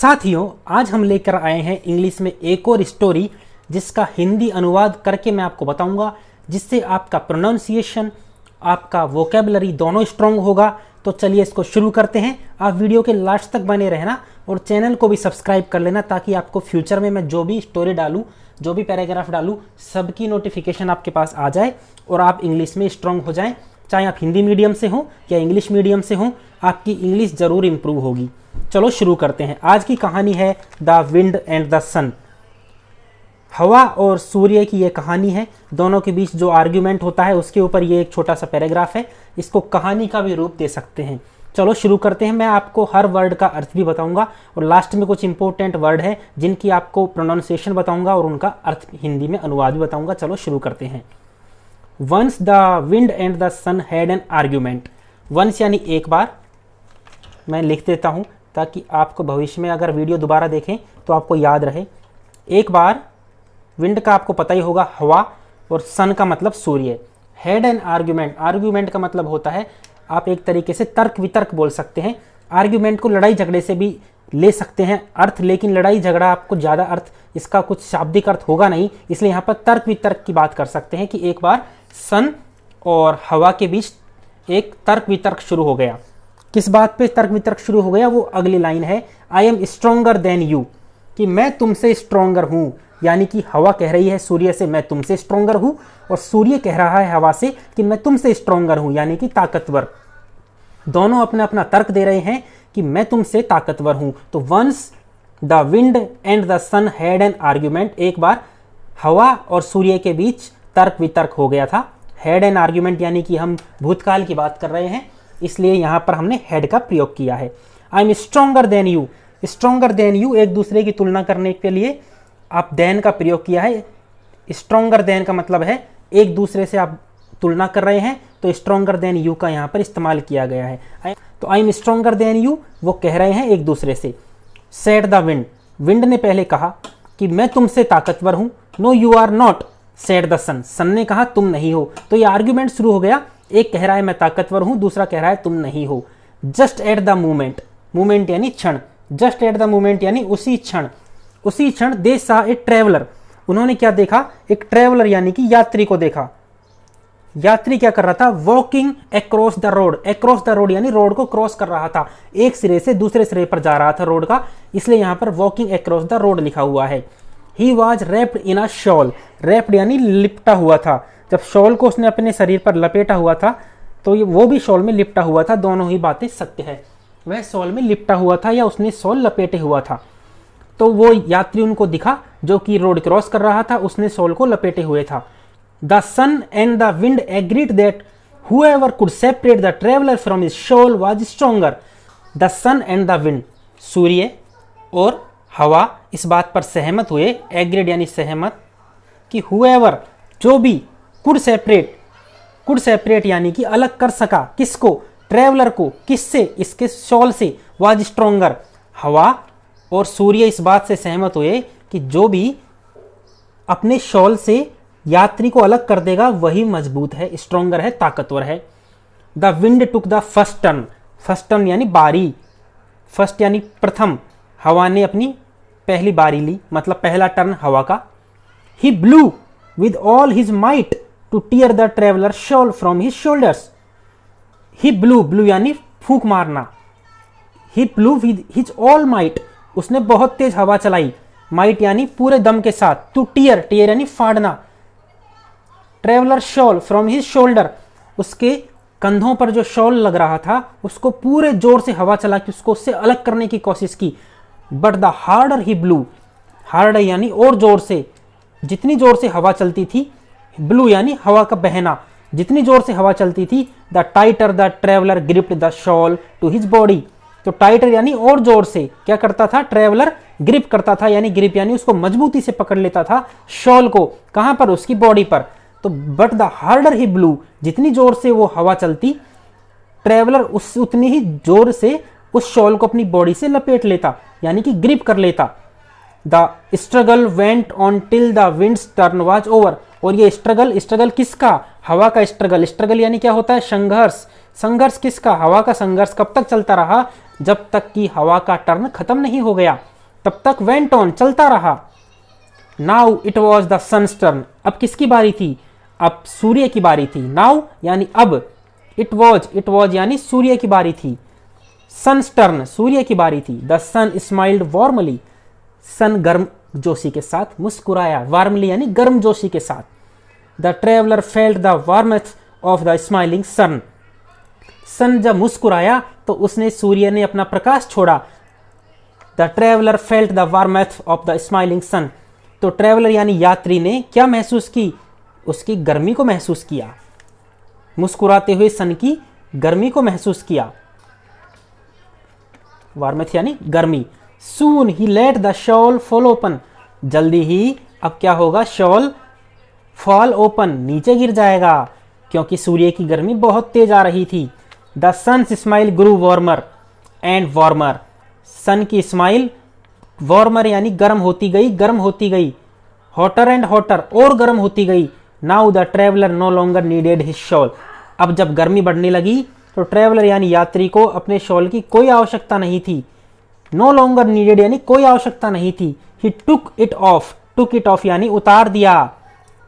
साथियों, आज हम लेकर आए हैं इंग्लिश में एक और स्टोरी जिसका हिंदी अनुवाद करके मैं आपको बताऊंगा, जिससे आपका प्रोनाउंसिएशन, आपका वोकेबलरी दोनों स्ट्रॉन्ग होगा। तो चलिए इसको शुरू करते हैं। आप वीडियो के लास्ट तक बने रहना और चैनल को भी सब्सक्राइब कर लेना, ताकि आपको फ्यूचर में मैं जो भी स्टोरी डालूं, जो भी पैराग्राफ डालूं, सबकी नोटिफिकेशन आपके पास आ जाए और आप इंग्लिश में स्ट्रॉन्ग हो जाएं। चाहे आप हिंदी मीडियम से हों या इंग्लिश मीडियम से हों, आपकी इंग्लिश ज़रूर इंप्रूव होगी। चलो शुरू करते हैं। आज की कहानी है द विंड एंड द सन। हवा और सूर्य की ये कहानी है। दोनों के बीच जो आर्ग्यूमेंट होता है उसके ऊपर ये एक छोटा सा पैराग्राफ है। इसको कहानी का भी रूप दे सकते हैं। चलो शुरू करते हैं। मैं आपको हर वर्ड का अर्थ भी बताऊंगा और लास्ट में कुछ इंपॉर्टेंट वर्ड है जिनकी आपको प्रोनाउंसिएशन बताऊंगा और उनका अर्थ हिंदी में अनुवाद भी बताऊंगा। चलो शुरू करते हैं। Once the wind and the sun had an argument. Once यानी एक बार, मैं लिख देता हूं ताकि आपको भविष्य में अगर वीडियो दोबारा देखें तो आपको याद रहे। एक बार, विंड का आपको पता ही होगा हवा, और सन का मतलब सूर्य। हैड एन आर्ग्यूमेंट, आर्ग्यूमेंट का मतलब होता है, आप एक तरीके से तर्क वितर्क बोल सकते हैं। आर्ग्यूमेंट को लड़ाई झगड़े से भी ले सकते हैं अर्थ, लेकिन लड़ाई झगड़ा आपको ज़्यादा अर्थ, इसका कुछ शाब्दिक अर्थ होगा नहीं, इसलिए यहाँ पर तर्क वितर्क की बात कर सकते हैं कि एक बार सन और हवा के बीच एक तर्क वितर्क शुरू हो गया। किस बात पे तर्क वितर्क शुरू हो गया, वो अगली लाइन है, I am stronger then you, कि मैं तुमसे स्ट्रोंगर हूं। यानी कि हवा कह रही है सूर्य से मैं तुमसे स्ट्रोंगर हूं, और सूर्य कह रहा है हवा से कि मैं तुमसे स्ट्रोंगर हूं, यानी कि ताकतवर। दोनों अपना अपना तर्क दे रहे हैं कि मैं तुमसे ताकतवर हूं। तो once the wind and the sun had an argument, एक बार हवा और सूर्य के बीच तर्क वितर्क हो गया था। हैड एन आर्ग्यूमेंट यानी कि हम भूतकाल की बात कर रहे हैं, इसलिए यहां पर हमने हैड का प्रयोग किया है। I am stronger then you, stronger then you, एक दूसरे की तुलना करने के लिए आप देन का प्रयोग किया है। स्ट्रोंगर देन का मतलब है एक दूसरे से आप तुलना कर रहे हैं, तो स्ट्रोंगर देन यू का यहाँ पर इस्तेमाल किया गया है। तो I am stronger then you, वो कह रहे हैं एक दूसरे से। सेड द विंड, विंड ने पहले कहा कि मैं तुमसे ताकतवर हूं। No you are not, said the sun, sun ने कहा तुम नहीं हो। तो ये आर्ग्यूमेंट शुरू हो गया, एक कह रहा है मैं ताकतवर हूं, दूसरा कह रहा है तुम नहीं हो। Just at the moment, moment यानी क्षण, जस्ट एट द मोमेंट यानी उसी क्षण, उसी क्षण दे सा ए ट्रेवलर, उन्होंने क्या देखा, एक ट्रेवलर यानी कि यात्री को देखा। यात्री क्या कर रहा था, walking across the road, across the road यानी रोड को क्रॉस कर रहा था, एक सिरे से दूसरे सिरे पर जा रहा था रोड का, इसलिए यहां पर वॉकिंग अक्रॉस द रोड लिखा हुआ है। He was wrapped in a shawl, wrapped यानी लिपटा हुआ था। जब शॉल को उसने अपने शरीर पर लपेटा हुआ था तो वो भी शॉल में लिपटा हुआ था, दोनों ही बातें सत्य है। वह शॉल में लिपटा हुआ था या उसने शॉल लपेटे हुआ था। तो वो यात्री उनको दिखा जो कि रोड क्रॉस कर रहा था, उसने शॉल को लपेटे हुए था। The sun and the wind agreed that whoever could separate the traveler from his shoal was stronger. The sun and the wind, सूर्य और हवा इस बात पर सहमत हुए, एग्रीड यानी सहमत, कि whoever, जो भी, could separate यानी कि अलग कर सका, किसको, ट्रेवलर को, किससे, इसके शॉल से, was stronger, हवा और सूर्य इस बात से सहमत हुए कि जो भी अपने शॉल से यात्री को अलग कर देगा वही मजबूत है, स्ट्रोंगर है, ताकतवर है। The wind took the first turn, first turn यानी बारी, फर्स्ट यानी प्रथम, हवा ने अपनी पहली बारी ली, मतलब पहला टर्न हवा का। He blew with all his might to tear the traveller shawl from his shoulders. He blew, blew यानी फूंक मारना। He blew with his all might, उसने बहुत तेज हवा चलाई, माइट यानी पूरे दम के साथ, टू टीयर, टीयर यानी फाड़ना, traveller shawl from his shoulder, उसके कंधों पर जो शॉल लग रहा था उसको पूरे जोर से हवा चला कि उसको उससे अलग करने की कोशिश की। But the harder he blue, harder यानी और जोर से, जितनी जोर से हवा चलती थी, ब्लू यानी हवा का बहना, जितनी जोर से हवा चलती थी, the tighter the traveller gripped the shawl to his body. तो टाइटर यानी और जोर से क्या करता था, ट्रेवलर ग्रिप करता था, यानी ग्रिप यानी उसको मजबूती से पकड़ लेता था शॉल को, कहां पर, उसकी बॉडी पर। तो but the harder he blue, जितनी जोर से वो हवा चलती, ट्रेवलर उतनी ही जोर से उस शॉल को अपनी बॉडी से लपेट लेता, यानी कि ग्रिप कर लेता। The struggle went on till the winds turn was over, और ये स्ट्रगल, स्ट्रगल किसका, हवा का स्ट्रगल, स्ट्रगल यानी क्या होता है, संघर्ष, संघर्ष किसका, हवा का संघर्ष कब तक चलता रहा, जब तक कि हवा का टर्न खत्म नहीं हो गया। तब तक वेंट ऑन, चलता रहा। Now it was the sun's turn, अब किसकी बारी थी? अब सूर्य की बारी थी। नाउ यानी अब, इट वॉज यानी सूर्य की बारी थी। सन्स टर्न, सूर्य की बारी थी। द सन स्माइल्ड वार्मली, सन गर्म जोशी के साथ मुस्कुराया। वार्मली यानी गर्म जोशी के साथ। The traveller felt the warmth of the smiling sun, sun जब मुस्कुराया तो उसने, सूर्य ने अपना प्रकाश छोड़ा। The traveller felt the warmth of the smiling sun, तो ट्रेवलर यानी यात्री ने क्या महसूस की? उसकी गर्मी को महसूस किया, मुस्कुराते हुए सन की गर्मी को महसूस किया। वार्मथ यानी गर्मी। Soon he let the shawl fall open, जल्दी ही अब क्या होगा? शॉल फॉल ओपन, नीचे गिर जाएगा, क्योंकि सूर्य की गर्मी बहुत तेज आ रही थी। The sun's smile grew warmer and warmer, sun की स्माइल वार्मर यानी गर्म होती गई, गर्म होती गई। हॉटर एंड हॉटर, और गर्म होती गई। Now the traveller no longer needed his shawl, अब जब गर्मी बढ़ने लगी तो ट्रेवलर यानी यात्री को अपने शॉल की कोई आवश्यकता नहीं थी। नो लॉन्गर नीडेड यानी कोई आवश्यकता नहीं थी। ही टुक इट ऑफ यानी उतार दिया।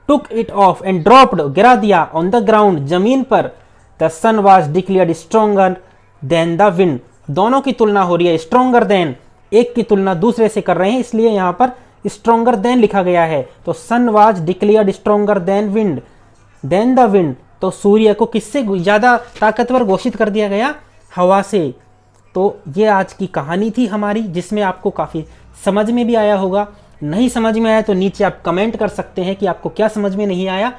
Took it off and dropped, गिरा दिया। ऑन द ग्राउंड, जमीन पर। The sun was declared stronger than the wind, दोनों की तुलना हो रही है। स्ट्रोंगर देन, एक की तुलना दूसरे से कर रहे हैं, इसलिए यहां पर स्ट्रोंगर देन लिखा गया है। तो sun was declared stronger than wind, than the wind, तो सूर्य को किससे ज्यादा ताकतवर घोषित कर दिया गया? हवा से। तो ये आज की कहानी थी हमारी, जिसमें आपको काफी समझ में भी आया होगा। नहीं समझ में आया तो नीचे आप कमेंट कर सकते हैं कि आपको क्या समझ में नहीं आया।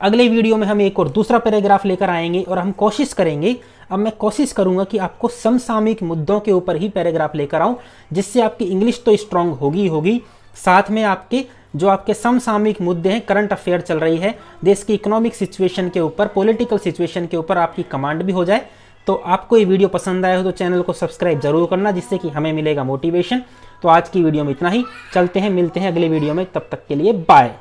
अगले वीडियो में हम एक और दूसरा पैराग्राफ लेकर आएंगे और हम कोशिश करेंगे, अब मैं कोशिश करूंगा कि आपको समसामयिक मुद्दों के ऊपर ही पैराग्राफ लेकर आऊं, जिससे आपकी इंग्लिश तो स्ट्रांग होगी, साथ में आपके जो आपके समसामयिक मुद्दे हैं, करंट अफेयर चल रही है, देश की इकोनॉमिक सिचुएशन के ऊपर, पॉलिटिकल सिचुएशन के ऊपर आपकी कमांड भी हो जाए। तो आपको ये वीडियो पसंद आया हो तो चैनल को सब्सक्राइब जरूर करना, जिससे कि हमें मिलेगा मोटिवेशन। तो आज की वीडियो में इतना ही, चलते हैं, मिलते हैं अगले वीडियो में, तब तक के लिए बाय।